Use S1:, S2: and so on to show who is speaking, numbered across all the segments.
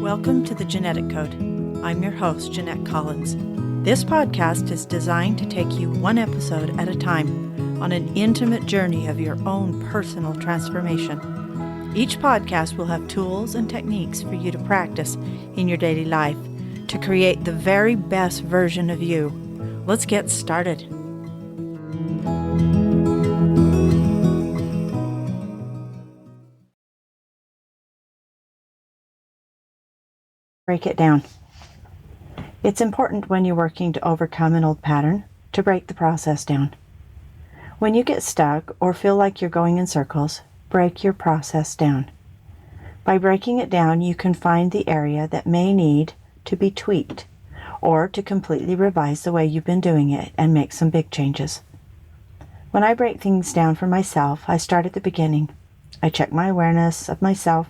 S1: Welcome to the Genetic Code. I'm your host, Jeanette Collins. This podcast is designed to take you one episode at a time on an intimate journey of your own personal transformation. Each podcast will have tools and techniques for you to practice in your daily life to create the very best version of you. Let's get started. Break it down. It's important when you're working to overcome an old pattern to break the process down. When you get stuck or feel like you're going in circles, break your process down. By breaking it down, you can find the area that may need to be tweaked or to completely revise the way you've been doing it and make some big changes. When I break things down for myself, I start at the beginning. I check my awareness of myself.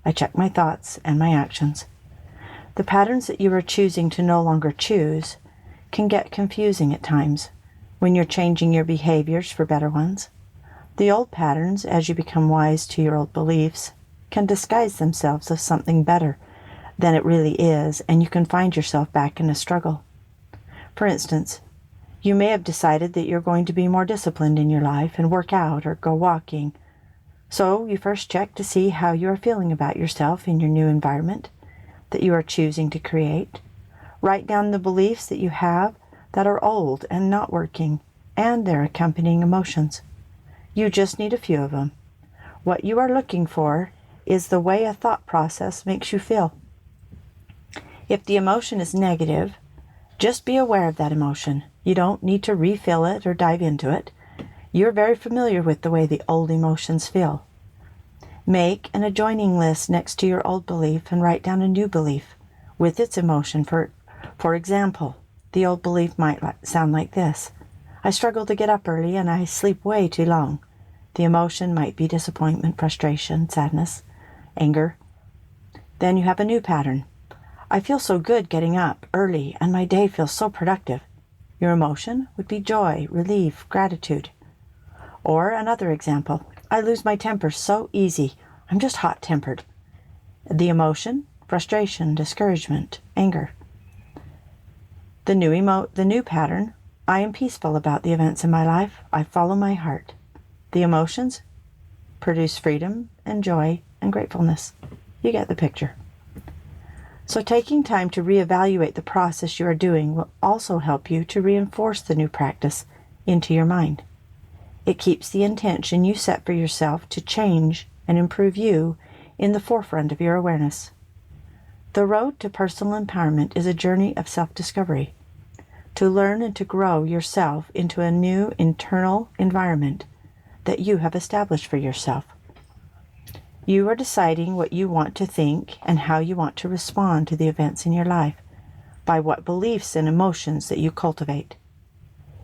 S1: I check my thoughts and my actions. The patterns that you are choosing to no longer choose can get confusing at times when you're changing your behaviors for better ones. The old patterns, as you become wise to your old beliefs, can disguise themselves as something better than it really is, and you can find yourself back in a struggle. For instance, you may have decided that you're going to be more disciplined in your life and work out or go walking. So you first check to see how you are feeling about yourself in your new environment that you are choosing to create. Write down the beliefs that you have that are old and not working, and their accompanying emotions. You just need a few of them. What you are looking for is the way a thought process makes you feel. If the emotion is negative, just be aware of that emotion. You don't need to refill it or dive into it. You're very familiar with the way the old emotions feel. Make an adjoining list next to your old belief and write down a new belief with its emotion. For example, the old belief might sound like this: I struggle to get up early and I sleep way too long. The emotion might be disappointment, frustration, sadness, anger. Then you have a new pattern. I feel so good getting up early and my day feels so productive. Your emotion would be joy, relief, gratitude. Or another example: I lose my temper so easy. I'm just hot-tempered. The emotion, frustration, discouragement, anger. The new pattern: I am peaceful about the events in my life. I follow my heart. The emotions produce freedom and joy and gratefulness. You get the picture. So taking time to reevaluate the process you are doing will also help you to reinforce the new practice into your mind. It keeps the intention you set for yourself to change and improve you in the forefront of your awareness. The road to personal empowerment is a journey of self-discovery, to learn and to grow yourself into a new internal environment that you have established for yourself. You are deciding what you want to think and how you want to respond to the events in your life by what beliefs and emotions that you cultivate.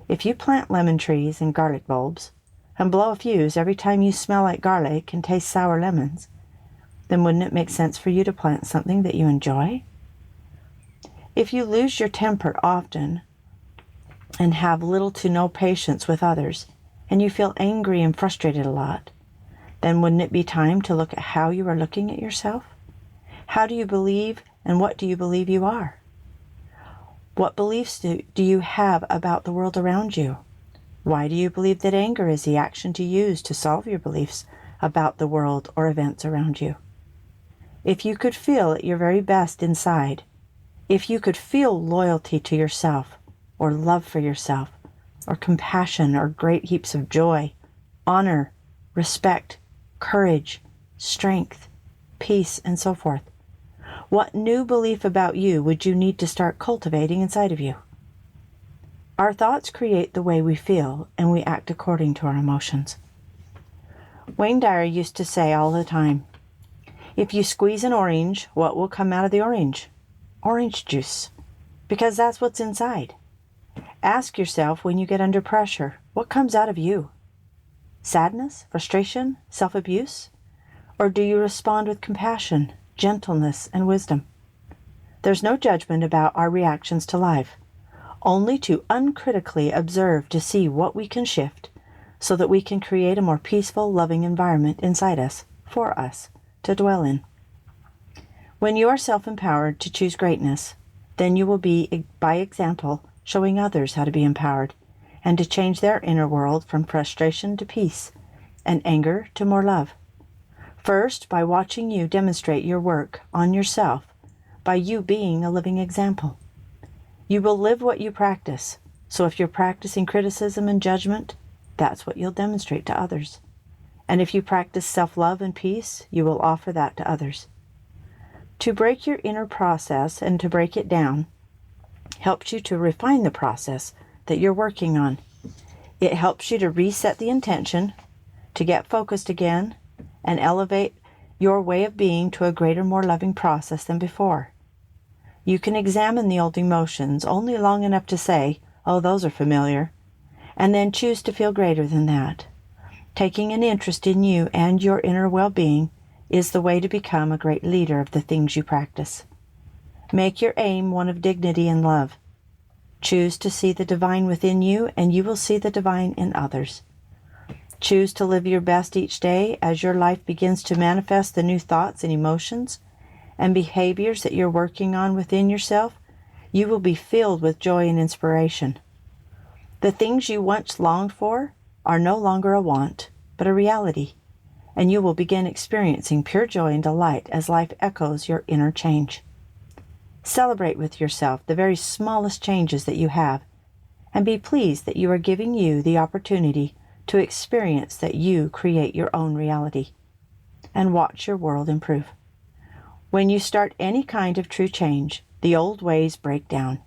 S1: If you plant lemon trees and garlic bulbs and blow a fuse every time you smell like garlic and taste sour lemons, then wouldn't it make sense for you to plant something that you enjoy? If you lose your temper often and have little to no patience with others, and you feel angry and frustrated a lot, then wouldn't it be time to look at how you are looking at yourself? How do you believe and what do you believe you are? What beliefs do you have about the world around you? Why do you believe that anger is the action to use to solve your beliefs about the world or events around you? If you could feel at your very best inside, if you could feel loyalty to yourself, or love for yourself, or compassion, or great heaps of joy, honor, respect, courage, strength, peace, and so forth, what new belief about you would you need to start cultivating inside of you? Our thoughts create the way we feel, and we act according to our emotions. Wayne Dyer used to say all the time, if you squeeze an orange, what will come out of the orange? Orange juice, because that's what's inside. Ask yourself when you get under pressure, what comes out of you? Sadness, frustration, self-abuse? Or do you respond with compassion, gentleness, and wisdom? There's no judgment about our reactions to life, only to uncritically observe to see what we can shift so that we can create a more peaceful, loving environment inside us, for us, to dwell in. When you are self-empowered to choose greatness, then you will be, by example, showing others how to be empowered and to change their inner world from frustration to peace and anger to more love. First, by watching you demonstrate your work on yourself, by you being a living example. You will live what you practice, so if you're practicing criticism and judgment, that's what you'll demonstrate to others. And if you practice self-love and peace, you will offer that to others. To break your inner process and to break it down helps you to refine the process that you're working on. It helps you to reset the intention, to get focused again, and elevate your way of being to a greater, more loving process than before. You can examine the old emotions only long enough to say, "Oh, those are familiar," and then choose to feel greater than that. Taking an interest in you and your inner well-being is the way to become a great leader of the things you practice. Make your aim one of dignity and love. Choose to see the divine within you, and you will see the divine in others. Choose to live your best each day as your life begins to manifest the new thoughts and emotions and behaviors that you're working on within yourself. You will be filled with joy and inspiration. The things you once longed for are no longer a want, but a reality, and you will begin experiencing pure joy and delight as life echoes your inner change. Celebrate with yourself the very smallest changes that you have, and be pleased that you are giving you the opportunity to experience that you create your own reality, and watch your world improve. When you start any kind of true change, the old ways break down.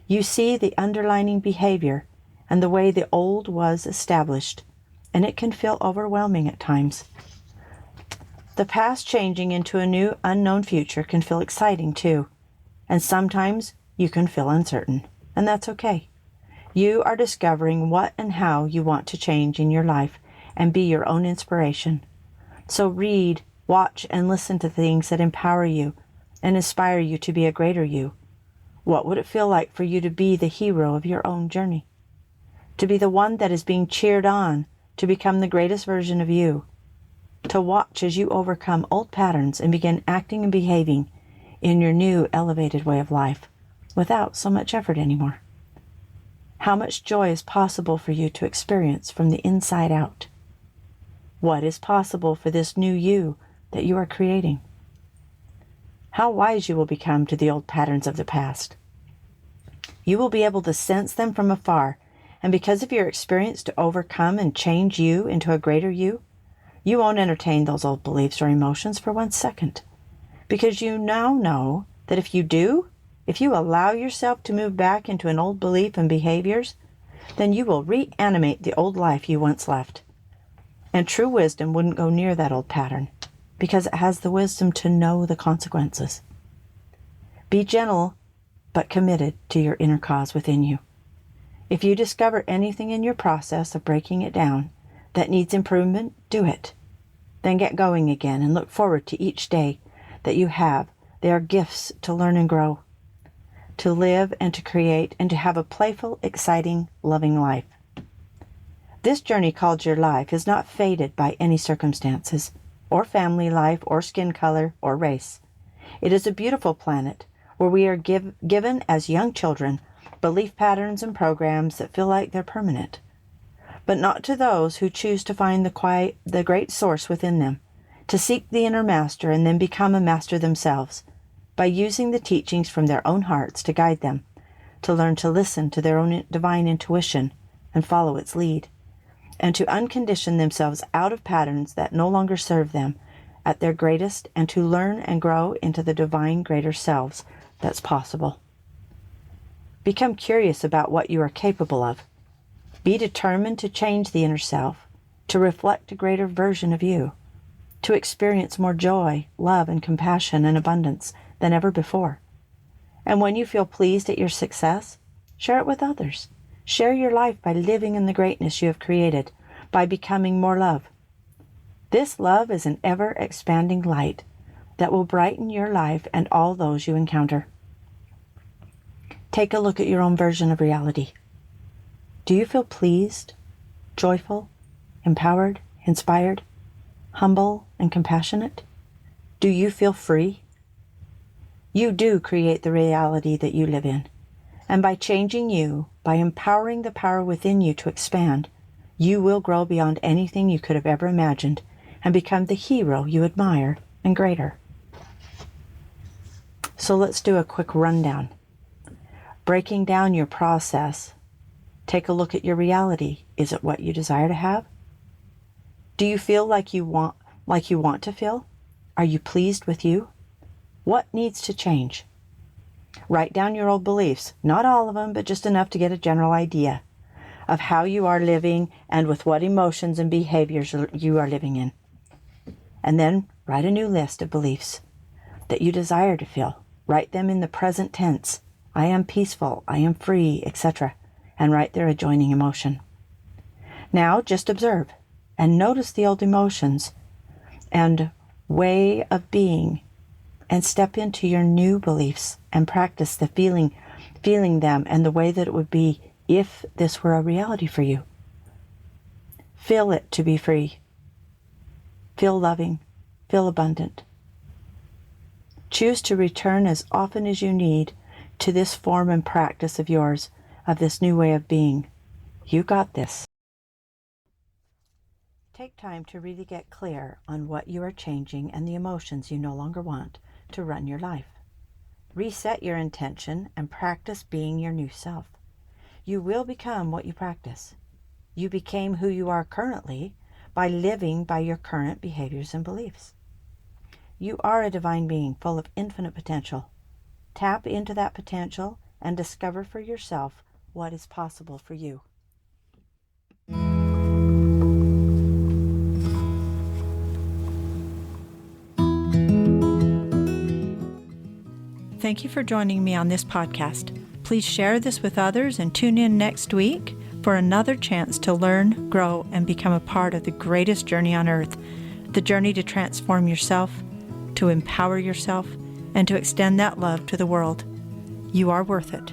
S1: You see the underlying behavior and the way the old was established, and it can feel overwhelming at times. The past changing into a new, unknown future can feel exciting too, and sometimes you can feel uncertain, and that's okay. You are discovering what and how you want to change in your life and be your own inspiration. So read, watch, and listen to things that empower you and inspire you to be a greater you. What would it feel like for you to be the hero of your own journey? To be the one that is being cheered on to become the greatest version of you. To watch as you overcome old patterns and begin acting and behaving in your new elevated way of life without so much effort anymore. How much joy is possible for you to experience from the inside out? What is possible for this new you that you are creating? How wise you will become to the old patterns of the past. You will be able to sense them from afar, and because of your experience to overcome and change you into a greater you, you won't entertain those old beliefs or emotions for 1 second, because you now know that if you allow yourself to move back into an old belief and behaviors, then you will reanimate the old life you once left. And true wisdom wouldn't go near that old pattern, because it has the wisdom to know the consequences. Be gentle, but committed to your inner cause within you. If you discover anything in your process of breaking it down that needs improvement, do it. Then get going again and look forward to each day that you have. They are gifts to learn and grow, to live and to create, and to have a playful, exciting, loving life. This journey called your life is not fated by any circumstances, or family life, or skin color, or race. It is a beautiful planet where we are given as young children belief patterns and programs that feel like they're permanent, but not to those who choose to find the great source within them, to seek the inner master and then become a master themselves, by using the teachings from their own hearts to guide them, to learn to listen to their own divine intuition and follow its lead, and to uncondition themselves out of patterns that no longer serve them at their greatest, and to learn and grow into the divine greater selves that's possible. Become curious about what you are capable of. Be determined to change the inner self, to reflect a greater version of you, to experience more joy, love, and compassion and abundance than ever before. And when you feel pleased at your success, share it with others. Share your life by living in the greatness you have created, by becoming more love. This love is an ever-expanding light that will brighten your life and all those you encounter. Take a look at your own version of reality. Do you feel pleased, joyful, empowered, inspired, humble, and compassionate? Do you feel free? You do create the reality that you live in. And by changing you, by empowering the power within you to expand, you will grow beyond anything you could have ever imagined and become the hero you admire and greater. So let's do a quick rundown. Breaking down your process, take a look at your reality. Is it what you desire to have? Do you feel like you want to feel? Are you pleased with you? What needs to change? Write down your old beliefs, not all of them, but just enough to get a general idea of how you are living and with what emotions and behaviors you are living in. And then write a new list of beliefs that you desire to feel. Write them in the present tense. I am peaceful, I am free, etc. And write their adjoining emotion. Now just observe and notice the old emotions and way of being, and step into your new beliefs and practice the feeling them and the way that it would be if this were a reality for you. Feel it to be free. Feel loving. Feel abundant. Choose to return as often as you need to this form and practice of yours, of this new way of being. You got this. Take time to really get clear on what you are changing and the emotions you no longer want to run your life. Reset your intention and practice being your new self. You will become what you practice. You became who you are currently by living by your current behaviors and beliefs. You are a divine being full of infinite potential. Tap into that potential and discover for yourself what is possible for you. Thank you for joining me on this podcast. Please share this with others and tune in next week for another chance to learn, grow, and become a part of the greatest journey on earth, the journey to transform yourself, to empower yourself, and to extend that love to the world. You are worth it.